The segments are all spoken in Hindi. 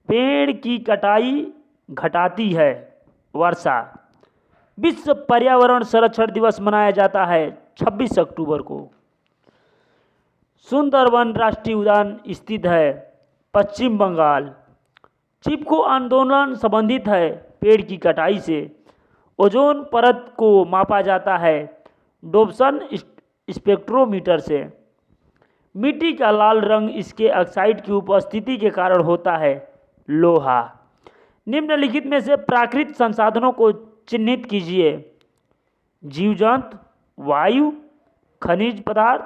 पेड़ की कटाई घटाती है वर्षा। विश्व पर्यावरण संरक्षण दिवस मनाया जाता है 26 अक्टूबर को। सुंदरवन राष्ट्रीय उद्यान स्थित है पश्चिम बंगाल। चिपको आंदोलन संबंधित है पेड़ की कटाई से। ओजोन परत को मापा जाता है डोप्सन स्पेक्ट्रोमीटर से। मिट्टी का लाल रंग इसके ऑक्साइड की उपस्थिति के कारण होता है। लोहा। निम्नलिखित में से प्राकृतिक संसाधनों को चिन्हित कीजिए। जीव जंतु, वायु, खनिज पदार्थ,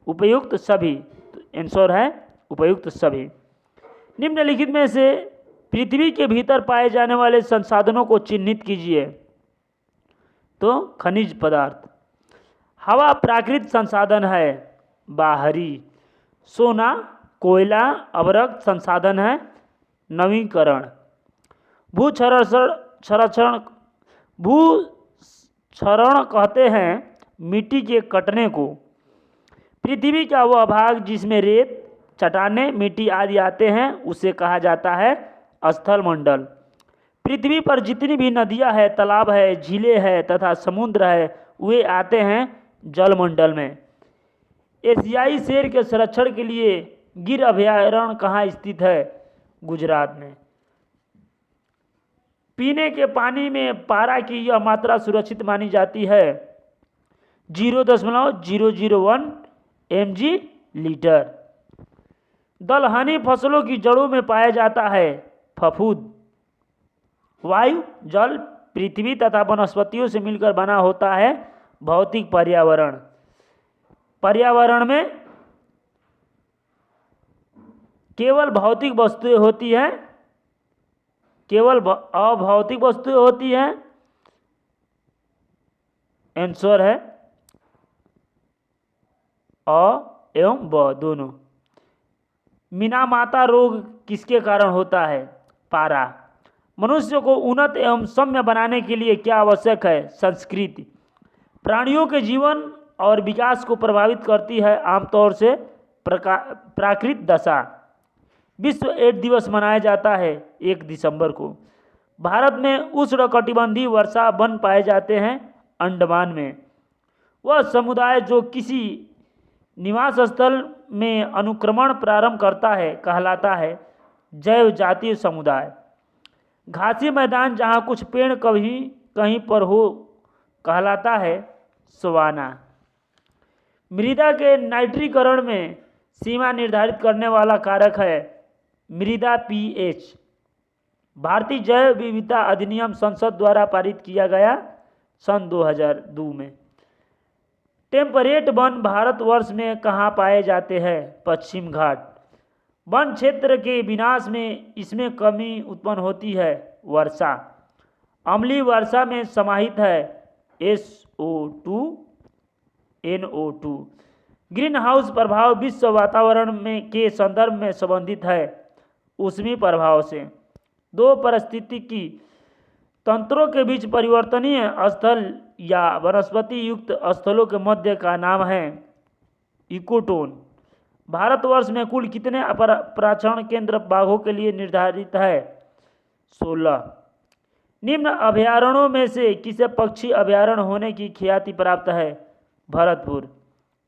उपयुक्त सभी। तो आंसर है उपयुक्त सभी। निम्नलिखित में से पृथ्वी के भीतर पाए जाने वाले संसाधनों को चिन्हित कीजिए। तो खनिज पदार्थ। हवा प्राकृतिक संसाधन है बाहरी। सोना, कोयला, अवरक्त संसाधन है नवीकरण। भूक्षरण कहते हैं मिट्टी के कटने को। पृथ्वी का वह भाग जिसमें रेत, चट्टानें, मिट्टी आदि आते हैं उसे कहा जाता है स्थल मंडल। पृथ्वी पर जितनी भी नदियां हैं, तालाब है, झीलें हैं तथा समुद्र है वे आते हैं जलमंडल में। एशियाई शेर के संरक्षण के लिए गिर अभयारण्य कहाँ स्थित है? गुजरात में। पीने के पानी में पारा की यह मात्रा सुरक्षित मानी जाती है 0.001 mg लीटर। दलहनी फसलों की जड़ों में पाया जाता है फफूंद। वायु, जल, पृथ्वी तथा वनस्पतियों से मिलकर बना होता है भौतिक पर्यावरण। पर्यावरण में केवल भौतिक वस्तुएं होती हैं, केवल अभौतिक वस्तुएं होती हैं। आंसर है अ एवं ब दोनों। मिनामाता रोग किसके कारण होता है? पारा। मनुष्य को उन्नत एवं सौम्य बनाने के लिए क्या आवश्यक है? संस्कृति। प्राणियों के जीवन और विकास को प्रभावित करती है आमतौर से प्राकृतिक दशा। विश्व एड्स दिवस मनाया जाता है 1 दिसंबर को। भारत में उष्णकटिबंधीय वर्षा वन पाए जाते हैं अंडमान में। वह समुदाय जो किसी निवास स्थल में अनुक्रमण प्रारंभ करता है कहलाता है जैव जातीय समुदाय। घासी मैदान जहाँ कुछ पेड़ कभी कहीं पर हो कहलाता है सवाना। मृदा के नाइट्रीकरण में सीमा निर्धारित करने वाला कारक है मृदा pH। भारतीय जैव विविधता अधिनियम संसद द्वारा पारित किया गया सन 2002 में। टेम्परेट वन भारतवर्ष में कहाँ पाए जाते हैं? पश्चिम घाट। वन क्षेत्र के विनाश में इसमें कमी उत्पन्न होती है वर्षा। अम्लीय वर्षा में समाहित है SO2, NO2। ग्रीन हाउस प्रभाव विश्व वातावरण में के संदर्भ में संबंधित है ऊष्मीय प्रभाव से। दो पारिस्थितिकी तंत्रों के बीच परिवर्तनीय स्थल या वनस्पति युक्त स्थलों के मध्य का नाम है इकोटोन। भारतवर्ष में कुल कितने प्रशिक्षण केंद्र बाघों के लिए निर्धारित है? 16। निम्न अभयारण्यों में से किसे पक्षी अभयारण्य होने की ख्याति प्राप्त है? भरतपुर।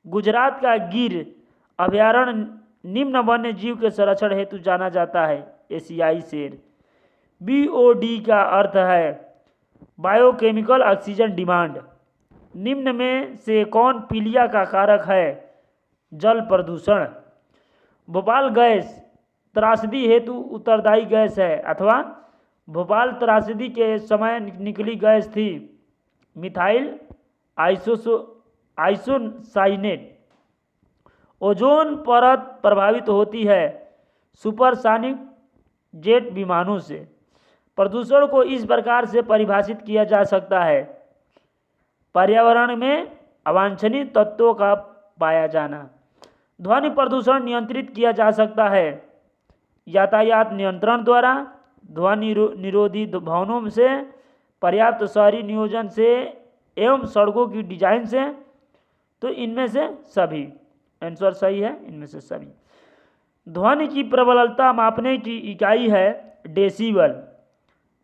गुजरात का गिर अभयारण्य निम्न वन्य जीव के संरक्षण हेतु जाना जाता है एशियाई शेर। BOD का अर्थ है बायोकेमिकल ऑक्सीजन डिमांड। निम्न में से कौन पीलिया का कारक है? जल प्रदूषण। भोपाल गैस त्रासदी हेतु उत्तरदायी गैस है अथवा भोपाल त्रासदी के समय निकली गैस थी मिथाइल आइसोसाइनेट। ओजोन परत प्रभावित होती है सुपरसोनिक जेट विमानों से। प्रदूषण को इस प्रकार से परिभाषित किया जा सकता है पर्यावरण में अवांछनीय तत्वों का पाया जाना। ध्वनि प्रदूषण नियंत्रित किया जा सकता है यातायात नियंत्रण द्वारा, ध्वनि निरोधी भवनों से, पर्याप्त शहरी नियोजन से एवं सड़कों की डिजाइन से। तो इनमें से सभी आंसर सही है, इनमें से सभी। ध्वनि की प्रबलता मापने की इकाई है डेसिबल।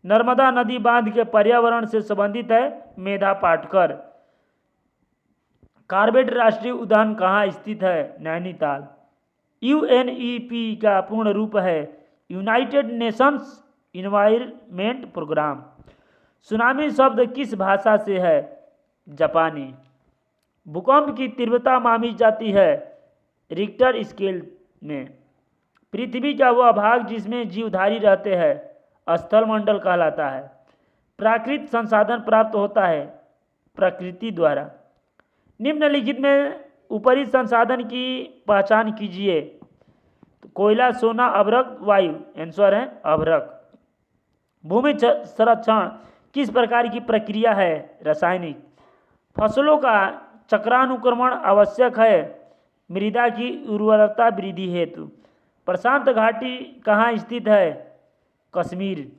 नर्मदा नदी बांध के पर्यावरण से संबंधित है मेधा पाटकर। कॉर्बेट राष्ट्रीय उद्यान कहाँ स्थित है? नैनीताल। यूएनईपी का पूर्ण रूप है United Nations environment programme. Tsunami शब्द किस भाषा से है? जापानी। भूकंप की तीव्रता मापी जाती है रिक्टर स्केल में। पृथ्वी का वह भाग जिसमें जीवधारी रहते हैं स्थलमंडल कहलाता है। प्राकृतिक संसाधन प्राप्त होता है प्रकृति द्वारा। निम्नलिखित में ऊपरी संसाधन की पहचान कीजिए। तो कोयला, सोना, अभ्रक, वायु। आंसर है अभ्रक। भूमि संरक्षण किस प्रकार की प्रक्रिया है? रासायनिक। फसलों का चक्रानुक्रमण आवश्यक है मृदा की उर्वरता वृद्धि हेतु। प्रशांत घाटी कहाँ स्थित है? कश्मीर।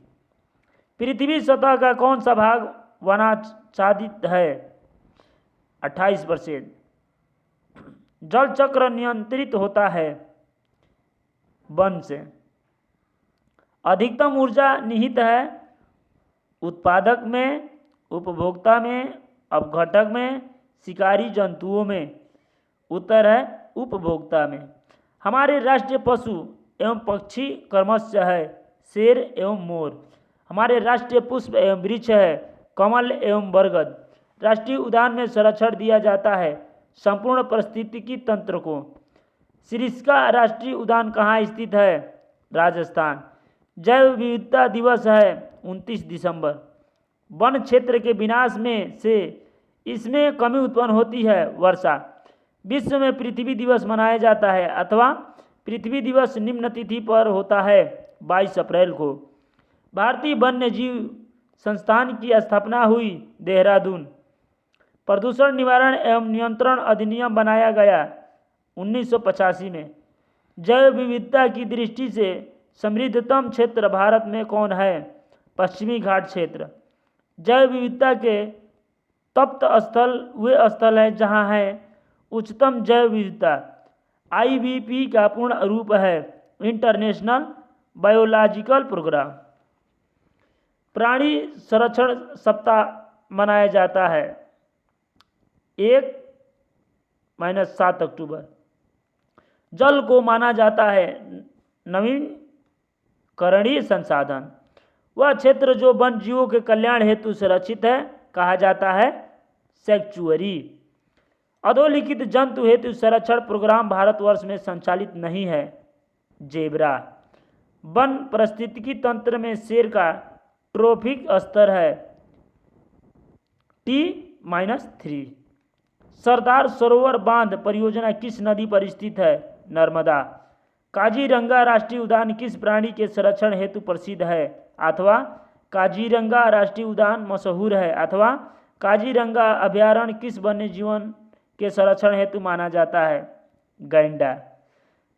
पृथ्वी सतह का कौन सा भाग वनाच्छादित है? 28%। जल चक्र नियंत्रित होता है वन से। अधिकतम ऊर्जा निहित है उत्पादक में, उपभोक्ता में, अपघटक में, शिकारी जंतुओं में। उत्तर है उपभोक्ता में। हमारे राष्ट्रीय पशु एवं पक्षी क्रमशः है शेर एवं मोर। हमारे राष्ट्रीय पुष्प एवं वृक्ष है कमल एवं बरगद। राष्ट्रीय उद्यान में संरक्षण दिया जाता है संपूर्ण पारिस्थितिकी तंत्र को। सिरिस्का राष्ट्रीय उद्यान कहाँ स्थित है? राजस्थान। जैव विविधता दिवस है 29 दिसंबर। वन क्षेत्र के विनाश में से इसमें कमी उत्पन्न होती है वर्षा। विश्व में पृथ्वी दिवस मनाया जाता है अथवा पृथ्वी दिवस निम्न तिथि पर होता है 22 अप्रैल को। भारतीय वन्य जीव संस्थान की स्थापना हुई देहरादून। प्रदूषण निवारण एवं नियंत्रण अधिनियम बनाया गया 1985 में। जैव विविधता की दृष्टि से समृद्धतम क्षेत्र भारत में कौन है? पश्चिमी घाट क्षेत्र। जैव विविधता के तप्त स्थल वे स्थल हैं जहाँ है उच्चतम जैव विविधता। IBP का पूर्ण रूप है इंटरनेशनल बायोलॉजिकल प्रोग्राम। प्राणी संरक्षण सप्ताह मनाया जाता है 1-7 अक्टूबर। जल को माना जाता है नवीकरणीय संसाधन। वह क्षेत्र जो वन जीवों के कल्याण हेतु सुरक्षित है कहा जाता है सैंक्चुअरी। अधोलिखित जंतु हेतु संरक्षण प्रोग्राम भारतवर्ष में संचालित नहीं है। जेब्रा। वन पारिस्थितिकी तंत्र में शेर का ट्रॉफिक स्तर है T-3। सरदार सरोवर बांध परियोजना किस नदी पर स्थित है? नर्मदा। काजीरंगा राष्ट्रीय उद्यान किस प्राणी के संरक्षण हेतु प्रसिद्ध है? अथवा काजीरंगा राष्ट्रीय उद्यान मशहूर है। अथवा काजीरंगा अभ्यारण्य किस वन्य जीवन के संरक्षण हेतु माना जाता है? गैंडा।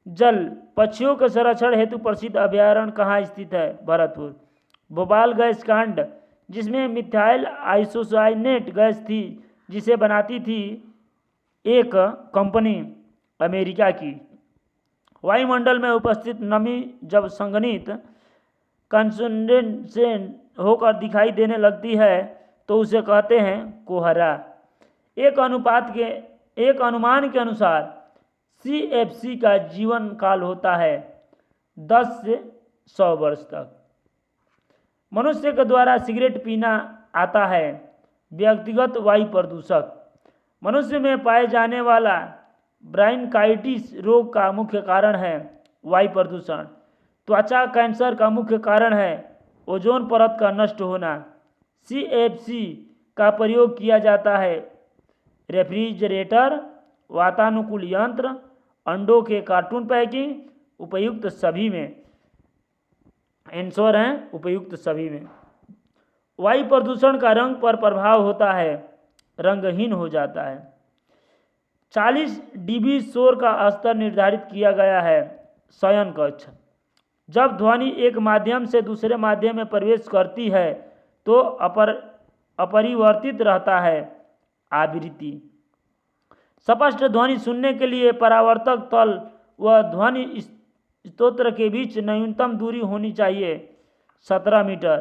जल पक्षियों के संरक्षण हेतु प्रसिद्ध अभ्यारण्य कहाँ स्थित है? भरतपुर। भोपाल गैस कांड जिसमें मिथाइल आइसोसाइनेट गैस थी जिसे बनाती थी एक कंपनी अमेरिका की। वायुमंडल में उपस्थित नमी जब संघनित कंसंट्रेशन होकर दिखाई देने लगती है तो उसे कहते हैं कोहरा। एक अनुमान के अनुसार CFC का जीवन काल होता है 10 से 100 वर्ष तक। मनुष्य के द्वारा सिगरेट पीना आता है व्यक्तिगत वायु प्रदूषक। मनुष्य में पाए जाने वाला ब्रायनकाइटिस रोग का मुख्य कारण है वायु प्रदूषण। त्वचा कैंसर का मुख्य कारण है ओजोन परत का नष्ट होना। CFC का प्रयोग किया जाता है रेफ्रिजरेटर, वातानुकूल यंत्र, अंडों के कार्टून पैकिंग, उपयुक्त सभी में। आंसर हैं उपयुक्त सभी में। वायु प्रदूषण का रंग पर प्रभाव होता है, रंगहीन हो जाता है। 40 dB शोर का स्तर निर्धारित किया गया है शयन कक्ष। जब ध्वनि एक माध्यम से दूसरे माध्यम में प्रवेश करती है तो अपरिवर्तित रहता है आवृत्ति। स्पष्ट ध्वनि सुनने के लिए परावर्तक तल व ध्वनि स्तोत्र के बीच न्यूनतम दूरी होनी चाहिए 17 मीटर।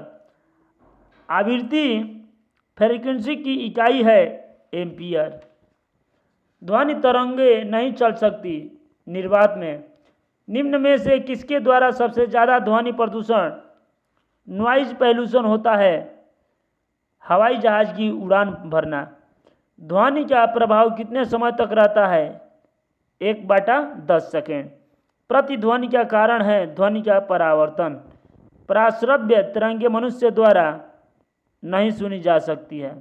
आवृत्ति फ्रीक्वेंसी की इकाई है एम्पियर। ध्वनि तरंगे नहीं चल सकती निर्वात में। निम्न में से किसके द्वारा सबसे ज़्यादा ध्वनि प्रदूषण नॉइज पॉल्यूशन होता है? हवाई जहाज़ की उड़ान भरना। ध्वनि का प्रभाव कितने समय तक रहता है? 1/10 सेकेंड। प्रतिध्वनि का कारण है ध्वनि का परावर्तन। पराश्रव्य तरंगे मनुष्य द्वारा नहीं सुनी जा सकती है।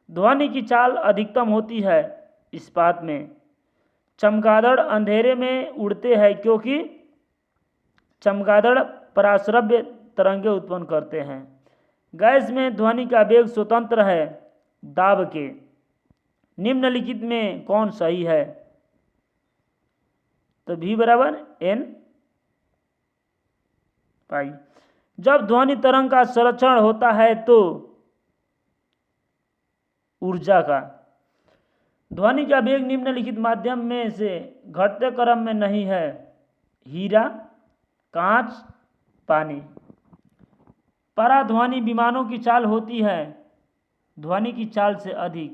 ध्वनि की चाल अधिकतम होती है इस्पात में। चमगादड़ अंधेरे में उड़ते हैं क्योंकि चमगादड़ पराश्रव्य तरंगे उत्पन्न करते हैं। गैस में ध्वनि का वेग स्वतंत्र है दाब के। निम्नलिखित में कौन सही है? तो V बराबर N पाई। जब ध्वनि तरंग का संरक्षण होता है तो ऊर्जा का। ध्वनि का वेग निम्नलिखित माध्यम में से घटते क्रम में नहीं है। हीरा, कांच, पानी। पराध्वनि विमानों की चाल होती है ध्वनि की चाल से अधिक।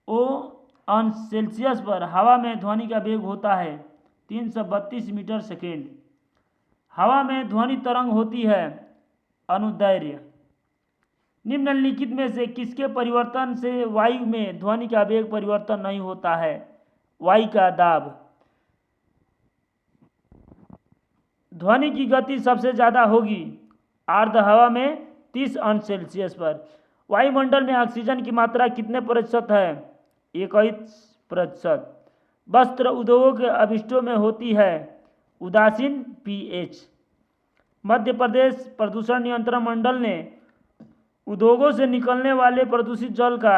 O°C पर हवा में ध्वनि का वेग होता है 332 मीटर सेकेंड। हवा में ध्वनि तरंग होती है अनुदैर्ध्य। निम्नलिखित में से किसके परिवर्तन से वायु में ध्वनि का वेग परिवर्तन नहीं होता है? वायु का दाब। ध्वनि की गति सबसे ज़्यादा होगी आर्द्र हवा में 30°C पर। वायुमंडल में ऑक्सीजन की मात्रा कितने प्रतिशत है? 21%। वस्त्र उद्योगों के अभिष्टों में होती है उदासीन pH। मध्य प्रदेश प्रदूषण नियंत्रण मंडल ने उद्योगों से निकलने वाले प्रदूषित जल का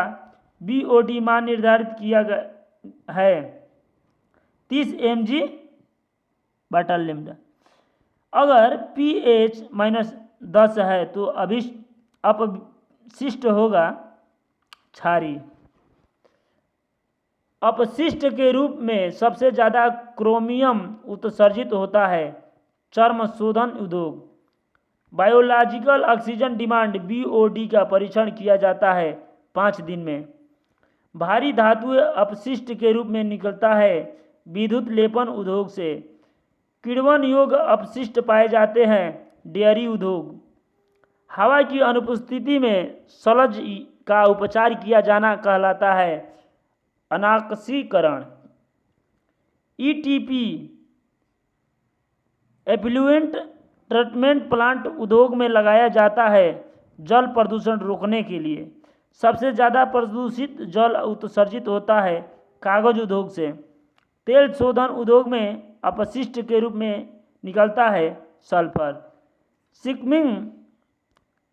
BOD मान निर्धारित किया है 30 mg/λ। अगर pH -10 है तो अपशिष्ट होगा क्षारीय। अपशिष्ट के रूप में सबसे ज़्यादा क्रोमियम उत्सर्जित होता है चर्म शोधन उद्योग। बायोलॉजिकल ऑक्सीजन डिमांड BOD का परीक्षण किया जाता है 5 दिन में। भारी धातु अपशिष्ट के रूप में निकलता है विद्युत लेपन उद्योग से। किण्वन योग्य अपशिष्ट पाए जाते हैं डेयरी उद्योग। हवा की अनुपस्थिति में सलज का उपचार किया जाना कहलाता है अनाक्सीकरण। ETP एफ्लुएंट ट्रीटमेंट प्लांट उद्योग में लगाया जाता है जल प्रदूषण रोकने के लिए। सबसे ज़्यादा प्रदूषित जल उत्सर्जित होता है कागज उद्योग से। तेल शोधन उद्योग में अपशिष्ट के रूप में निकलता है सल्फर। सिकमिंग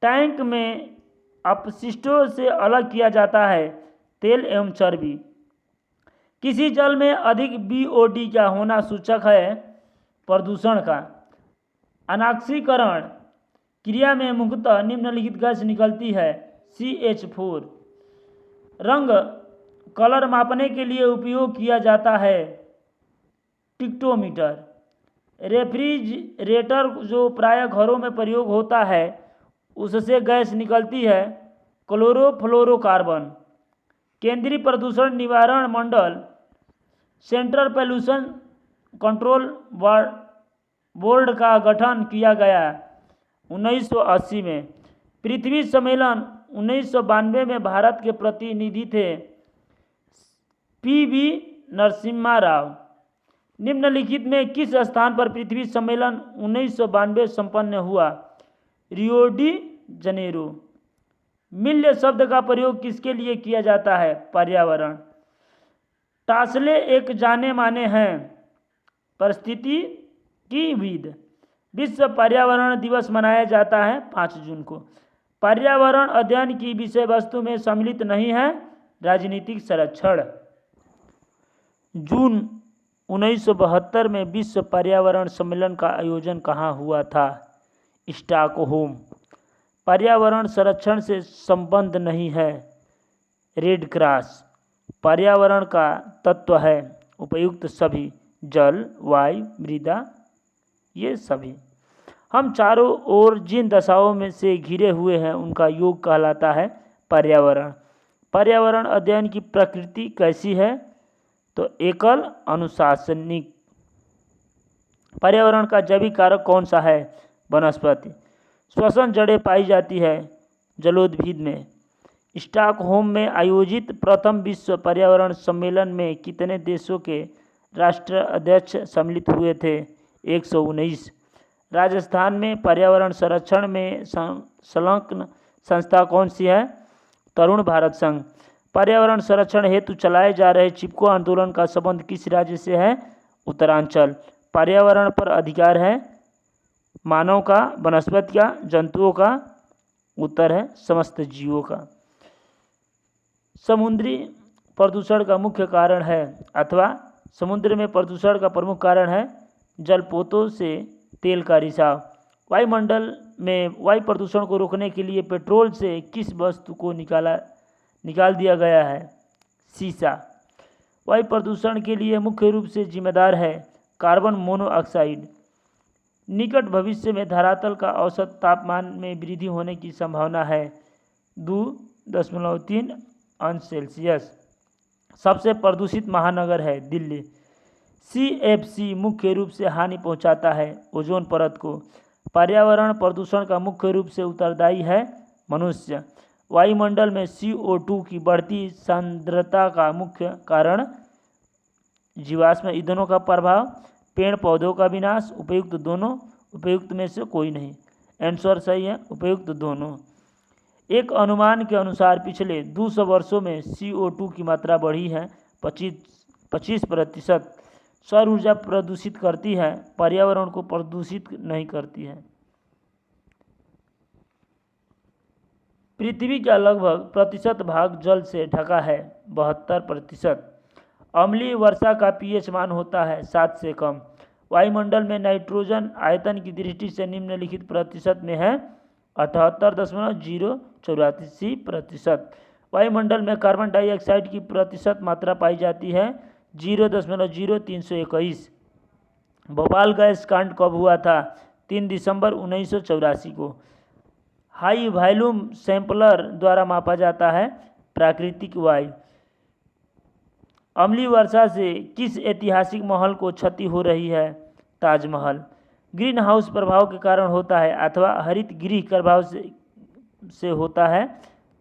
टैंक में अपशिष्टों से अलग किया जाता है तेल एवं चर्बी। किसी जल में अधिक BOD का होना सूचक है प्रदूषण का। अनाक्सीकरण क्रिया में मुख्यतः निम्नलिखित गैस निकलती है CH4। रंग कलर मापने के लिए उपयोग किया जाता है टिक्टोमीटर। रेफ्रिजरेटर जो प्रायः घरों में प्रयोग होता है उससे गैस निकलती है क्लोरोफ्लोरोकार्बन। केंद्रीय प्रदूषण निवारण मंडल सेंट्रल पोल्यूशन कंट्रोल बोर्ड का गठन किया गया 1980 में। पृथ्वी सम्मेलन 1992 में भारत के प्रतिनिधि थे PV नरसिम्हा राव। निम्नलिखित में किस स्थान पर पृथ्वी सम्मेलन 1992 संपन्न हुआ? Rio de Janeiro. मिल्य शब्द का प्रयोग किसके लिए किया जाता है? पर्यावरण। टासले एक जाने माने हैं पारिस्थितिकीविद। विश्व पर्यावरण दिवस मनाया जाता है 5 जून को। पर्यावरण अध्ययन की विषय वस्तु में सम्मिलित नहीं है राजनीतिक संरक्षण। जून 1972 में विश्व पर्यावरण सम्मेलन का आयोजन कहाँ हुआ था? स्टॉकहोम। पर्यावरण संरक्षण से संबंध नहीं है रेड क्रॉस। पर्यावरण का तत्व है उपयुक्त सभी जल, वायु, मृदा, ये सभी। हम चारों ओर जिन दशाओं में से घिरे हुए हैं उनका योग कहलाता है पर्यावरण। पर्यावरण अध्ययन की प्रकृति कैसी है? तो एकल अनुशासनिक। पर्यावरण का जैविक कारक कौन सा है? वनस्पति। श्वसन जड़ें पाई जाती है जलोद्भिद में। स्टॉकहोम में आयोजित प्रथम विश्व पर्यावरण सम्मेलन में कितने देशों के राष्ट्राध्यक्ष सम्मिलित हुए थे? 119। राजस्थान में पर्यावरण संरक्षण में संलग्न संस्था कौन सी है? तरुण भारत संघ। पर्यावरण संरक्षण हेतु चलाए जा रहे चिपको आंदोलन का संबंध किस राज्य से है? उत्तरांचल। पर्यावरण पर अधिकार है मानव का, वनस्पति का, जंतुओं का? उत्तर है समस्त जीवों का। समुद्री प्रदूषण का मुख्य कारण है अथवा समुद्र में प्रदूषण का प्रमुख कारण है जलपोतों से तेल का रिसाव। वायुमंडल में वायु प्रदूषण को रोकने के लिए पेट्रोल से किस वस्तु को निकाल दिया गया है? सीसा। वायु प्रदूषण के लिए मुख्य रूप से जिम्मेदार है कार्बन मोनोऑक्साइड। निकट भविष्य में धरातल का औसत तापमान में वृद्धि होने की संभावना है 2.3 अंश सेल्सियस। सबसे प्रदूषित महानगर है दिल्ली। CFC मुख्य रूप से हानि पहुंचाता है ओजोन परत को। पर्यावरण प्रदूषण का मुख्य रूप से उत्तरदायी है मनुष्य। वायुमंडल में CO2 की बढ़ती सांद्रता का मुख्य कारण जीवाश्म ईंधनों का प्रभाव, पेड़ पौधों का विनाश, उपयुक्त दोनों, उपयुक्त में से कोई नहीं। आंसर सही है उपयुक्त दोनों। एक अनुमान के अनुसार पिछले 200 वर्षों में CO2 की मात्रा बढ़ी है 25%। सौर ऊर्जा प्रदूषित करती है, पर्यावरण को प्रदूषित नहीं करती है। पृथ्वी का लगभग प्रतिशत भाग जल से ढका है 72%। अम्लीय वर्षा का pH मान होता है 7 से कम। वायुमंडल में नाइट्रोजन आयतन की दृष्टि से निम्नलिखित प्रतिशत में है 78.084%। वायुमंडल में कार्बन डाइऑक्साइड की प्रतिशत मात्रा पाई जाती है 0.0321। भोपाल गैस कांड कब हुआ था? 3 दिसंबर 1984 को। हाई वॉल्यूम सैंपलर द्वारा मापा जाता है प्राकृतिक वायु। अम्लीय वर्षा से किस ऐतिहासिक महल को क्षति हो रही है? ताजमहल। ग्रीन हाउस प्रभाव के कारण होता है अथवा हरित गृह प्रभाव से होता है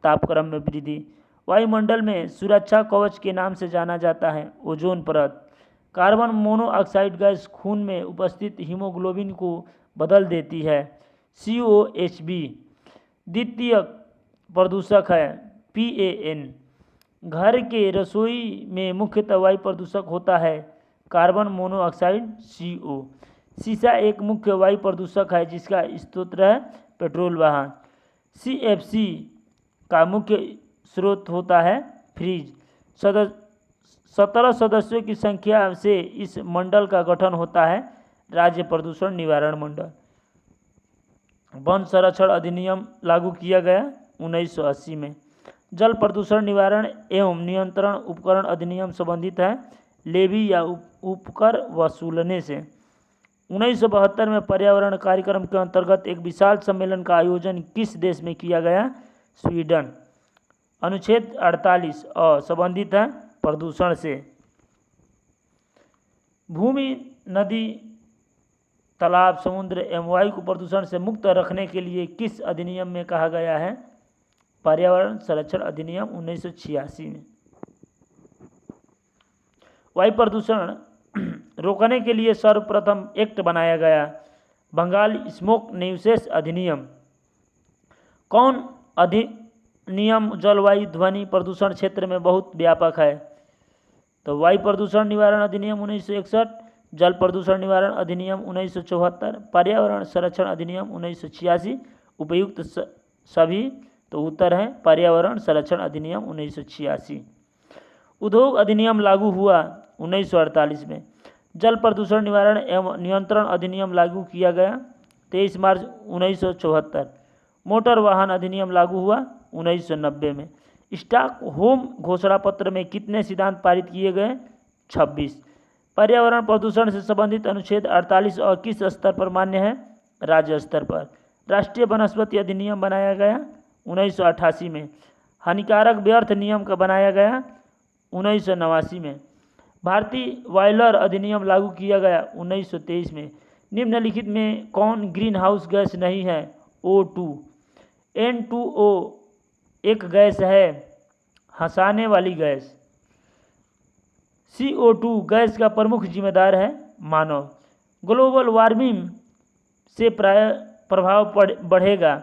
तापक्रम में वृद्धि। वायुमंडल में सुरक्षा कवच के नाम से जाना जाता है ओजोन परत। कार्बन मोनोऑक्साइड गैस खून में उपस्थित हीमोग्लोबिन को बदल देती है COHB। द्वितीय प्रदूषक है PAN। घर के रसोई में मुख्यतः वायु प्रदूषक होता है कार्बन मोनोऑक्साइड CO। सीसा एक मुख्य वायु प्रदूषक है जिसका स्रोत है पेट्रोल वाहन। CFC का मुख्य स्रोत होता है फ्रिज। 17 सदस्यों की संख्या से इस मंडल का गठन होता है राज्य प्रदूषण निवारण मंडल। वन संरक्षण अधिनियम लागू किया गया 1980 में। जल प्रदूषण निवारण एवं नियंत्रण उपकरण अधिनियम संबंधित है लेवी या उपकर वसूलने से। 1972 में पर्यावरण कार्यक्रम के अंतर्गत एक विशाल सम्मेलन का आयोजन किस देश में किया गया? स्वीडन। अनुच्छेद 48 संबंधित है प्रदूषण से। भूमि, नदी, तालाब, समुद्र एवं वायु को प्रदूषण से मुक्त रखने के लिए किस अधिनियम में कहा गया है? पर्यावरण संरक्षण अधिनियम 1986 में। वायु प्रदूषण रोकने के लिए सर्वप्रथम एक्ट बनाया गया बंगाल स्मोक न्यूसेस अधिनियम। कौन अधिनियम जलवायु ध्वनि प्रदूषण क्षेत्र में बहुत व्यापक है? तो वायु प्रदूषण निवारण अधिनियम 1961, जल प्रदूषण निवारण अधिनियम 1974, पर्यावरण संरक्षण अधिनियम 1986, उपयुक्त सभी। तो उत्तर है पर्यावरण संरक्षण अधिनियम 1986। उद्योग अधिनियम लागू हुआ 1948 में। जल प्रदूषण निवारण एवं नियंत्रण अधिनियम लागू किया गया 23 मार्च 1974। मोटर वाहन अधिनियम लागू हुआ 1990 में। स्टॉकहोम घोषणा पत्र में कितने सिद्धांत पारित किए गए? 26। पर्यावरण प्रदूषण से संबंधित अनुच्छेद 48 और किस स्तर पर मान्य है? राज्य स्तर पर। राष्ट्रीय वनस्पति अधिनियम बनाया गया 1988 में। हानिकारक व्यर्थ नियम का बनाया गया 1989 में। भारतीय वायलर अधिनियम लागू किया गया 1923 में। निम्नलिखित में कौन ग्रीन हाउस गैस नहीं है? O2। N2O एक गैस है हंसाने वाली गैस। CO2 गैस का प्रमुख जिम्मेदार है मानव। ग्लोबल वार्मिंग से प्रभाव बढ़ेगा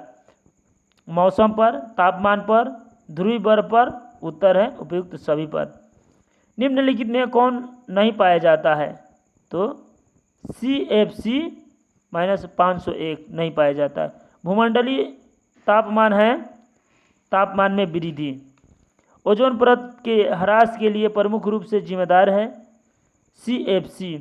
मौसम पर, तापमान पर, ध्रुवीय बर्फ पर। उत्तर है उपयुक्त सभी पर। निम्नलिखित में कौन नहीं पाया जाता है? तो CFC-501 नहीं पाया जाता है। भूमंडलीय तापमान में वृद्धि। ओजोन परत के ह्रास के लिए प्रमुख रूप से जिम्मेदार है CFC।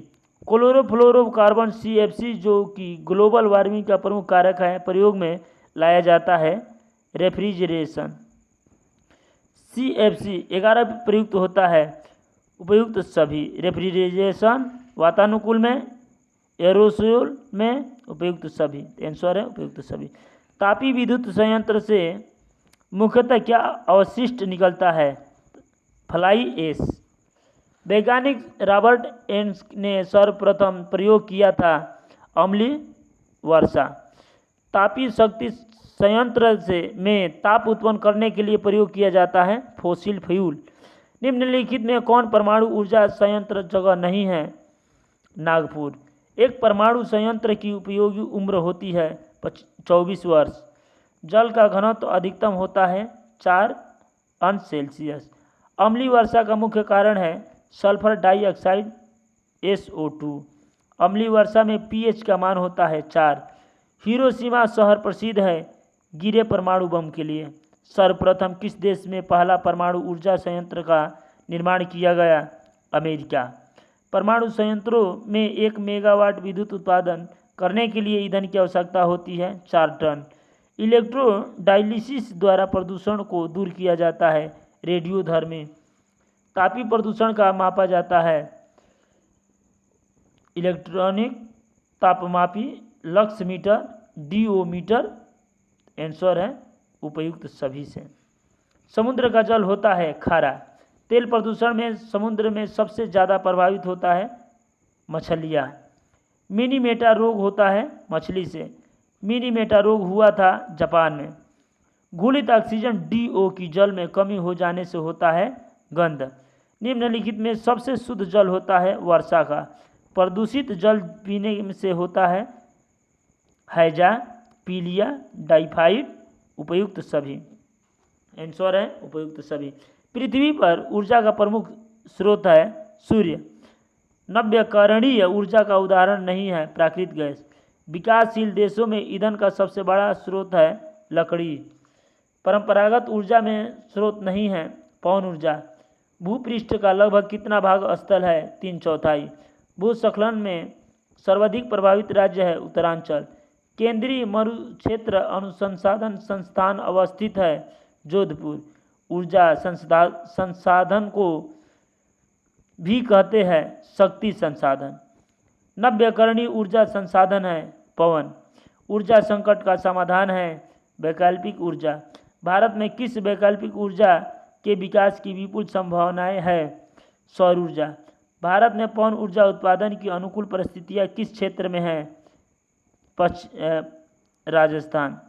क्लोरोफ्लोरोकार्बन CFC जो कि ग्लोबल वार्मिंग का प्रमुख कारक है, प्रयोग में लाया जाता है रेफ्रिजरेशन। CFC 11 प्रयुक्त होता है उपयुक्त सभी। रेफ्रिजरेशन वातानुकूल में, एरोसोल में, उपयुक्त सभी। आंसर है उपयुक्त सभी। तापीय विद्युत संयंत्र से मुख्यतः क्या अवशिष्ट निकलता है? Fly ash. वैज्ञानिक रॉबर्ट एन्स ने सर्वप्रथम प्रयोग किया था अम्लीय वर्षा। तापीय शक्ति संयंत्र में ताप उत्पन्न करने के लिए प्रयोग किया जाता है फॉसिल फ्यूल। निम्नलिखित में कौन परमाणु ऊर्जा संयंत्र जगह नहीं है? नागपुर। एक परमाणु संयंत्र की उपयोगी उम्र होती है 24 वर्ष। जल का घनत्व अधिकतम होता है 4 अंश सेल्सियस। अम्लीय वर्षा का मुख्य कारण है सल्फर डाइऑक्साइड SO2। अम्लीय वर्षा में pH का मान होता है 4। हिरोशिमा शहर प्रसिद्ध है गिरे परमाणु बम के लिए। सर्वप्रथम किस देश में पहला परमाणु ऊर्जा संयंत्र का निर्माण किया गया? अमेरिका। परमाणु संयंत्रों में 1 मेगावाट विद्युत उत्पादन करने के लिए ईंधन की आवश्यकता होती है 4 टन। इलेक्ट्रोडायलिसिस द्वारा प्रदूषण को दूर किया जाता है रेडियोधर्मी। तापीय प्रदूषण का मापा जाता है इलेक्ट्रॉनिक तापमापी, lux meter, DO meter. Answer है उपयुक्त सभी से। समुद्र का जल होता है खारा। तेल प्रदूषण में समुद्र में सबसे ज़्यादा प्रभावित होता है मछलियाँ। मिनीमेटा रोग होता है मछली से। मिनीमेटा रोग हुआ था जापान में। घुलित ऑक्सीजन DO की जल में कमी हो जाने से होता है गंध। निम्नलिखित में सबसे शुद्ध जल होता है वर्षा का। प्रदूषित जल पीने से होता है हैजा, पीलिया, टाइफाइड। उपयुक्त सभी। आंसर है उपयुक्त सभी। पृथ्वी पर ऊर्जा का प्रमुख स्रोत है सूर्य। नव्यकरणीय ऊर्जा का उदाहरण नहीं है प्राकृतिक गैस। विकासशील देशों में ईंधन का सबसे बड़ा स्रोत है लकड़ी। परंपरागत ऊर्जा में स्रोत नहीं है पवन ऊर्जा। भूपृष्ठ का लगभग कितना भाग स्थल है? 3/4। भूस्खलन में सर्वाधिक प्रभावित राज्य है उत्तरांचल। केंद्रीय मरुक्षेत्र अनुसंधान संस्थान अवस्थित है जोधपुर। ऊर्जा संसाधन को भी कहते हैं शक्ति संसाधन। नव्यकरणीय ऊर्जा संसाधन है पवन। ऊर्जा संकट का समाधान है वैकल्पिक ऊर्जा। भारत में किस वैकल्पिक ऊर्जा के विकास की विपुल संभावनाएं है? सौर ऊर्जा। भारत में पवन ऊर्जा उत्पादन की अनुकूल परिस्थितियां किस क्षेत्र में हैं? राजस्थान।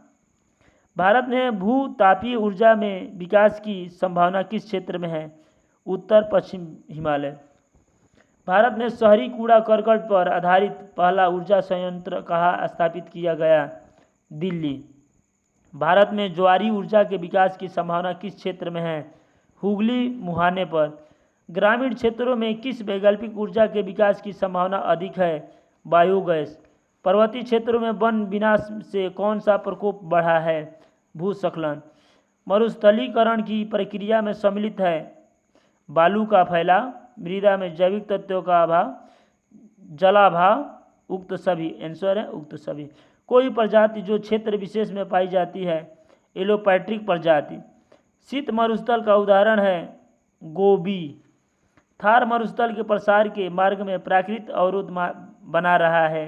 भारत में भूतापीय ऊर्जा में विकास की संभावना किस क्षेत्र में है? उत्तर पश्चिम हिमालय। भारत में शहरी कूड़ा करकट पर आधारित पहला ऊर्जा संयंत्र कहाँ स्थापित किया गया? दिल्ली। भारत में ज्वारीय ऊर्जा के विकास की संभावना किस क्षेत्र में है? हुगली मुहाने पर। ग्रामीण क्षेत्रों में किस वैकल्पिक ऊर्जा के विकास की संभावना अधिक है? बायोगैस। पर्वतीय क्षेत्रों में वन विनाश से कौन सा प्रकोप बढ़ा है? भूस्खलन। मरुस्थलीकरण की प्रक्रिया में सम्मिलित है बालू का फैलाव, मृदा में जैविक तत्वों का अभाव, जलाभाव। उक्त सभी। आंसर है उक्त सभी। कोई प्रजाति जो क्षेत्र विशेष में पाई जाती है? एलोपैट्रिक प्रजाति। शीत मरुस्थल का उदाहरण है गोबी। थार मरुस्थल के प्रसार के मार्ग में प्राकृतिक अवरोध बना रहा है।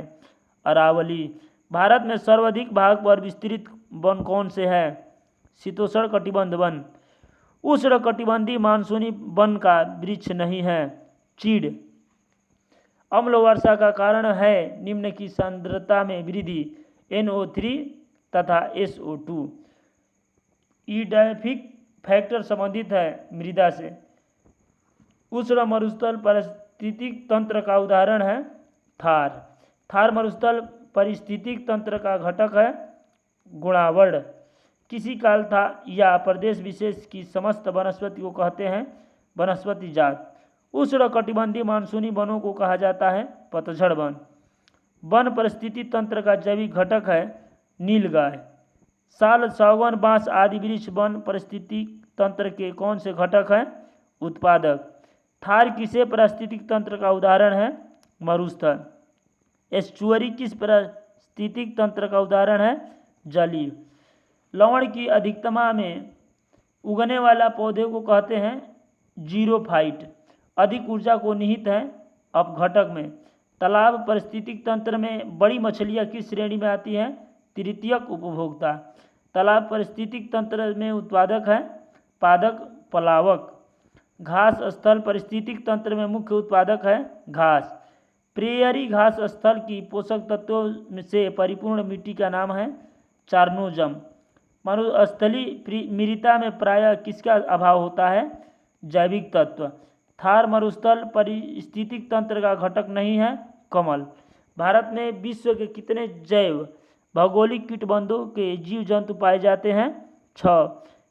अरावली। भारत में सर्वाधिक भाग पर विस्तृत वन कौन से है? शीतोष्ण कटिबंध वन। उष्ण कटिबंधीय मानसूनी वन का वृक्ष नहीं है। चीड़। अम्ल वर्षा का कारण है निम्न की सांद्रता में वृद्धि, NO3 तथा SO2। ईडैफिक फैक्टर संबंधित है मृदा से। उष्ण मरुस्थल पारिस्थितिक तंत्र का उदाहरण है थार। थार मरुस्थल पारिस्थितिक तंत्र का घटक है गुणावर्ण। किसी काल था या प्रदेश विशेष की समस्त वनस्पति को कहते हैं वनस्पति जात। उष्ण कटिबंधीय मानसूनी वनों को कहा जाता है पतझड़ वन। वन परिस्थिति तंत्र का जैविक घटक है नीलगाय। साल, सागौन, बांस आदि वृक्ष वन परिस्थिति तंत्र के कौन से घटक हैं? उत्पादक। थार किसे पारिस्थितिक तंत्र का उदाहरण है? मरुस्थल। एस्चुअरी किस पारिस्थितिक तंत्र का उदाहरण है? जलीय। लवण की अधिकतमा में उगने वाला पौधे को कहते हैं जीरोफाइट। अधिक ऊर्जा को निहित है अपघटक में। तालाब पारिस्थितिक तंत्र में बड़ी मछलियाँ किस श्रेणी में आती हैं? तृतीयक उपभोक्ता। तालाब पारिस्थितिक तंत्र में उत्पादक है पादक प्लावक। घास स्थल पारिस्थितिक तंत्र में मुख्य उत्पादक है घास। प्रेयरी घास स्थल की पोषक तत्वों से परिपूर्ण मिट्टी का नाम है चारनोजम। मरुस्थलीय मृदा में प्रायः किसका अभाव होता है? जैविक तत्व। थार मरुस्थल पारिस्थितिक तंत्र का घटक नहीं है कमल। भारत में विश्व के कितने जैव भौगोलिक कीटबंधों के जीव जंतु पाए जाते हैं? 6।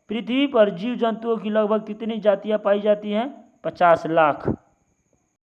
पृथ्वी पर जीव जंतुओं की लगभग कितनी जातियां पाई जाती हैं? 50 लाख।